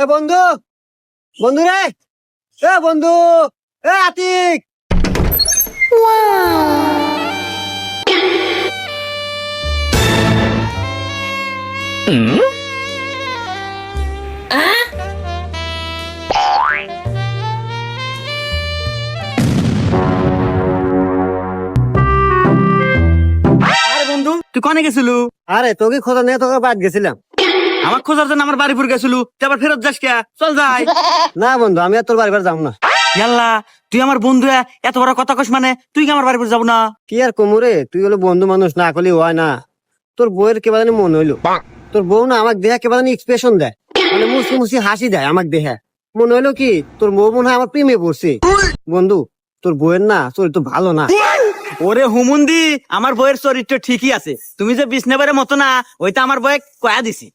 এ বন্ধু, বন্ধু রে, এ বন্ধু, এ আতিক। আরে বন্ধু তুই কনে গেছিলু? আরে তোকে খোঁজা নিয়ে তোকে বাদ গেছিলাম। আমার খোঁজার জন্য আমার বাড়িপুর গেছিলু, তুই আবার ফেরত যাস কে? চল যাই। না বন্ধু, আমি আর তোর বাড়ি যাবো না। ইয়াল্লা, তুই আমার বন্ধু এত বড় কথা কস মানে তুই কি আমার বাড়িপুর যাবো না? কি আর কোমরে, তুই হলো বন্ধু মানুষ, না করলে হয় না। তোর বউয়ের কেবা জানি মন হইলো, তোর বউ না আমাকে দেহা কেবা জানি এক্সপ্রেশন দেয়, মানে মুসি মুসি হাসি দেয় আমাকে দেহা। মনে হইলো কি তোর বউ মনে হয় আমার প্রেমে পড়ছে। বন্ধু, তোর বউয়ের না চরিত্র ভালো না। ওরে হুমুন্দি, আমার বইয়ের চরিত্র ঠিকই আছে, তুমি যে বিষ্ণেবারের মতো না, ওইটা আমার বয়ে কয়া দিছি।